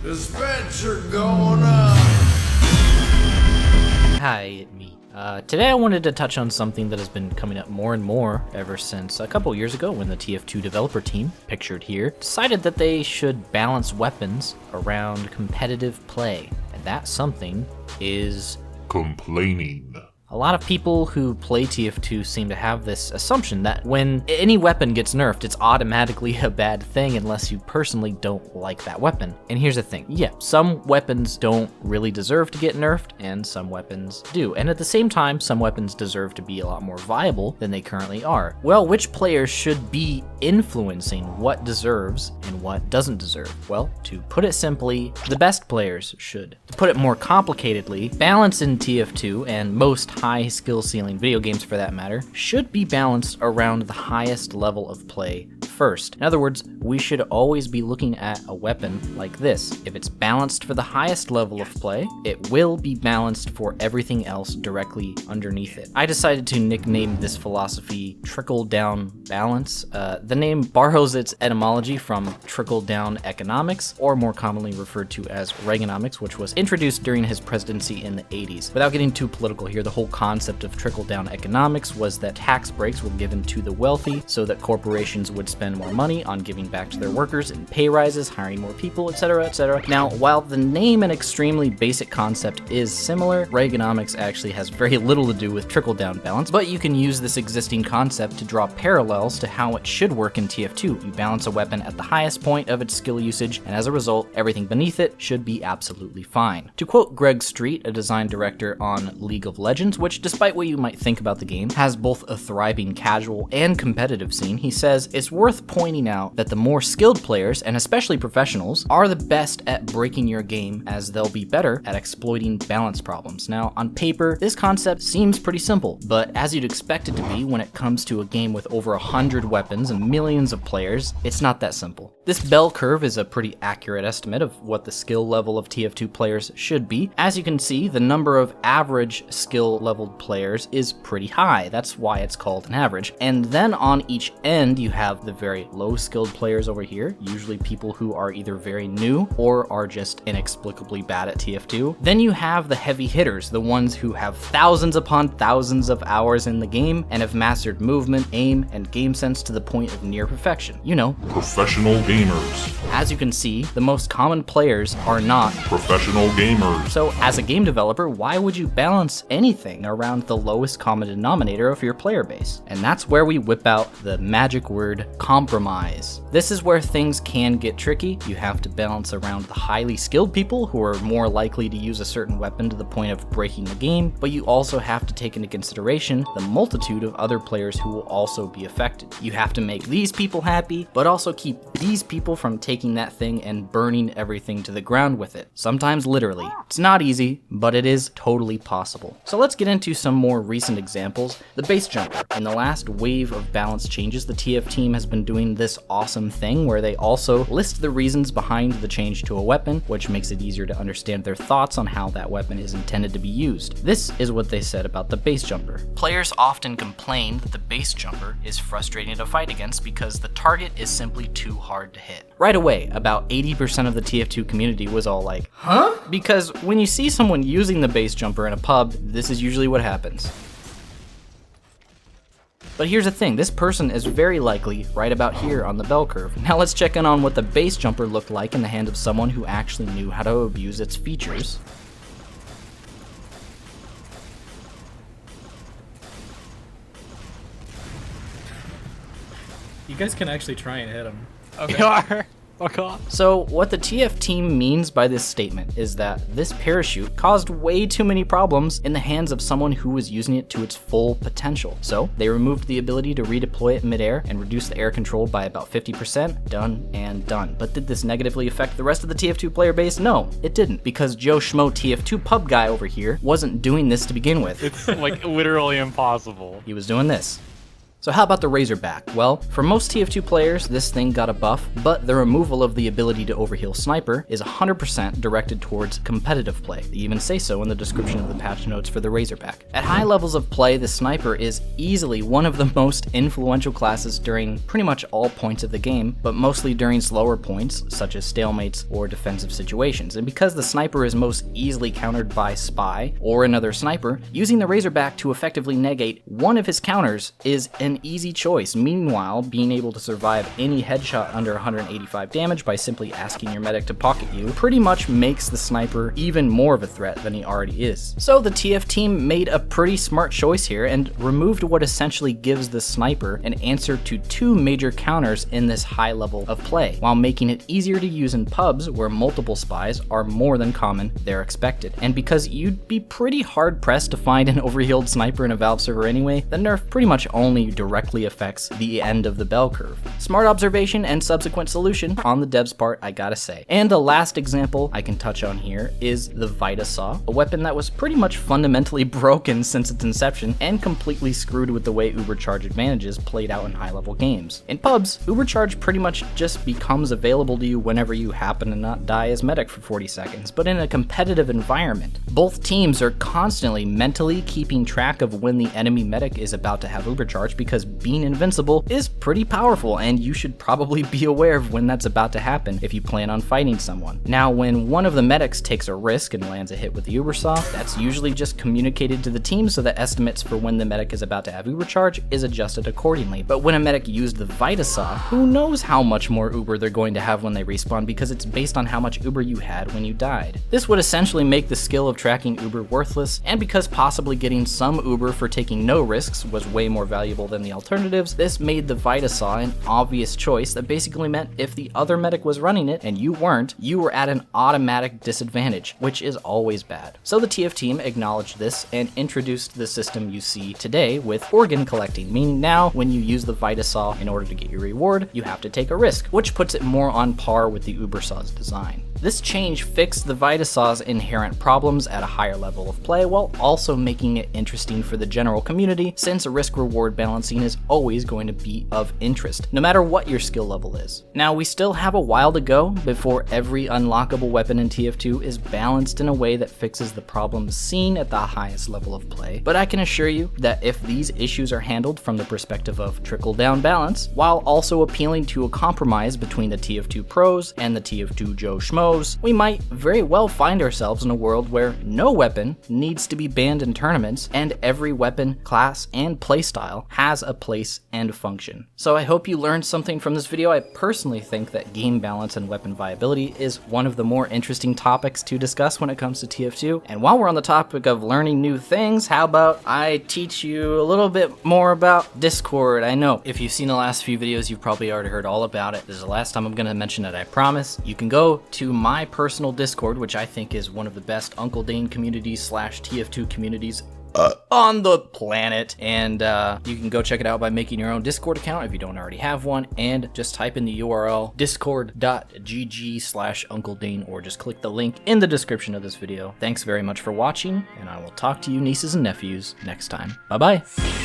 Dispenser going up. Hi, it's me. Today I wanted to touch on something that has been coming up more and more ever since a couple years ago when the TF2 developer team, pictured here, decided that they should balance weapons around competitive play. And that something is complaining. A lot of people who play TF2 seem to have this assumption that when any weapon gets nerfed, it's automatically a bad thing unless you personally don't like that weapon. And here's the thing, yeah, some weapons don't really deserve to get nerfed, and some weapons do. And at the same time, some weapons deserve to be a lot more viable than they currently are. Well, which players should be influencing what deserves and what doesn't deserve? Well, to put it simply, the best players should. To put it more complicatedly, balance in TF2 and most high skill ceiling video games for that matter should be balanced around the highest level of play first. In other words, we should always be looking at a weapon like this. If it's balanced for the highest level of play, it will be balanced for everything else directly underneath it. I decided to nickname this philosophy Trickle-Down Balance. The name borrows its etymology from trickle-down economics, or more commonly referred to as Reaganomics, which was introduced during his presidency in the 80s. Without getting too political here, the whole concept of trickle-down economics was that tax breaks were given to the wealthy so that corporations would spend more money on giving back to their workers in pay rises, hiring more people, etc., etc. Now, while the name and extremely basic concept is similar, Reaganomics actually has very little to do with trickle-down balance, but you can use this existing concept to draw parallels to how it should work in TF2. You balance a weapon at the highest point of its skill usage, and as a result, everything beneath it should be absolutely fine. To quote Greg Street, a design director on League of Legends, which, despite what you might think about the game, has both a thriving casual and competitive scene, he says, "It's worth pointing out that the more skilled players, and especially professionals, are the best at breaking your game, as they'll be better at exploiting balance problems." Now, on paper, this concept seems pretty simple, but as you'd expect it to be when it comes to a game with over 100 weapons and millions of players, it's not that simple. This bell curve is a pretty accurate estimate of what the skill level of TF2 players should be. As you can see, the number of average skill leveled players is pretty high. That's why it's called an average. And then on each end, you have the very low skilled players over here, usually people who are either very new or are just inexplicably bad at TF2. Then you have the heavy hitters, the ones who have thousands upon thousands of hours in the game and have mastered movement, aim, and game sense to the point of near perfection. You know, Professional gamers. as you can see, the most common players are not Professional gamers. So as a game developer, why would you balance anything around the lowest common denominator of your player base? And that's where we whip out the magic word compromise. This is where things can get tricky. You have to balance around the highly skilled people who are more likely to use a certain weapon to the point of breaking the game, but you also have to take into consideration the multitude of other players who will also be affected. You have to make these people happy, but also keep these people from taking that thing and burning everything to the ground with it. Sometimes literally. It's not easy, but it is totally possible. So let's get into some more recent examples. The base jumper. In the last wave of balance changes, the TF team has been doing this awesome thing where they also list the reasons behind the change to a weapon, which makes it easier to understand their thoughts on how that weapon is intended to be used. This is what they said about the base jumper. Players often complain that the base jumper is frustrating to fight against because the target is simply too hard to hit. Right away, about 80% of the TF2 community was all like, huh? Because when you see someone using the base jumper in a pub, this is usually what happens. But here's the thing, this person is very likely right about here on the bell curve. Now let's check in on what the base jumper looked like in the hand of someone who actually knew how to abuse its features. You guys can actually try and hit him. Okay. Fuck off. So what the TF team means by this statement is that this parachute caused way too many problems in the hands of someone who was using it to its full potential. So they removed the ability to redeploy it midair and reduce the air control by about 50%. Done and done. But did this negatively affect the rest of the TF2 player base? No, it didn't, because Joe Schmo TF2 pub guy over here wasn't doing this to begin with. It's like literally impossible. He was doing this. So how about the Razorback? Well, for most TF2 players, this thing got a buff, but the removal of the ability to overheal Sniper is 100% directed towards competitive play. They even say so in the description of the patch notes for the Razorback. At high levels of play, the Sniper is easily one of the most influential classes during pretty much all points of the game, but mostly during slower points, such as stalemates or defensive situations. And because the Sniper is most easily countered by Spy or another Sniper, using the Razorback to effectively negate one of his counters is an easy choice. Meanwhile, being able to survive any headshot under 185 damage by simply asking your medic to pocket you pretty much makes the Sniper even more of a threat than he already is. So the TF team made a pretty smart choice here and removed what essentially gives the Sniper an answer to two major counters in this high level of play, while making it easier to use in pubs where multiple spies are more than common, they're expected. And because you'd be pretty hard pressed to find an overhealed Sniper in a Valve server anyway, the nerf pretty much only directly affects the end of the bell curve. Smart observation and subsequent solution on the devs part, I gotta say. And the last example I can touch on here is the Vita Saw, a weapon that was pretty much fundamentally broken since its inception and completely screwed with the way Ubercharge advantages played out in high level games. In pubs, Ubercharge pretty much just becomes available to you whenever you happen to not die as medic for 40 seconds, but in a competitive environment, both teams are constantly mentally keeping track of when the enemy medic is about to have Ubercharge, because being invincible is pretty powerful and you should probably be aware of when that's about to happen if you plan on fighting someone. Now, when one of the medics takes a risk and lands a hit with the Ubersaw, that's usually just communicated to the team so that estimates for when the medic is about to have Ubercharge is adjusted accordingly. But when a medic used the Vita Saw, who knows how much more Uber they're going to have when they respawn, because it's based on how much Uber you had when you died. This would essentially make the skill of tracking Uber worthless, and because possibly getting some Uber for taking no risks was way more valuable than the alternatives, this made the Vita Saw an obvious choice that basically meant if the other medic was running it and you weren't, you were at an automatic disadvantage, which is always bad. So the TF team acknowledged this and introduced the system you see today with organ collecting, meaning now when you use the Vita Saw in order to get your reward, you have to take a risk, which puts it more on par with the Ubersaw's design. This change fixed the Vita Saw's inherent problems at a higher level of play, while also making it interesting for the general community, since risk-reward balancing is always going to be of interest, no matter what your skill level is. Now, we still have a while to go before every unlockable weapon in TF2 is balanced in a way that fixes the problems seen at the highest level of play, but I can assure you that if these issues are handled from the perspective of trickle-down balance, while also appealing to a compromise between the TF2 pros and the TF2 Joe Schmo, we might very well find ourselves in a world where no weapon needs to be banned in tournaments and every weapon, class, and playstyle has a place and function. So I hope you learned something from this video. I personally think that game balance and weapon viability is one of the more interesting topics to discuss when it comes to TF2. And while we're on the topic of learning new things, how about I teach you a little bit more about Discord? I know if you've seen the last few videos, you've probably already heard all about it. This is the last time I'm going to mention it, I promise. You can go to my personal Discord, which I think is one of the best Uncle Dane communities / TF2 communities on the planet, and you can go check it out by making your own Discord account if you don't already have one, and just type in the URL discord.gg/Uncle Dane, or just click the link in the description of this video. Thanks very much for watching, and I will talk to you nieces and nephews next time. Bye bye.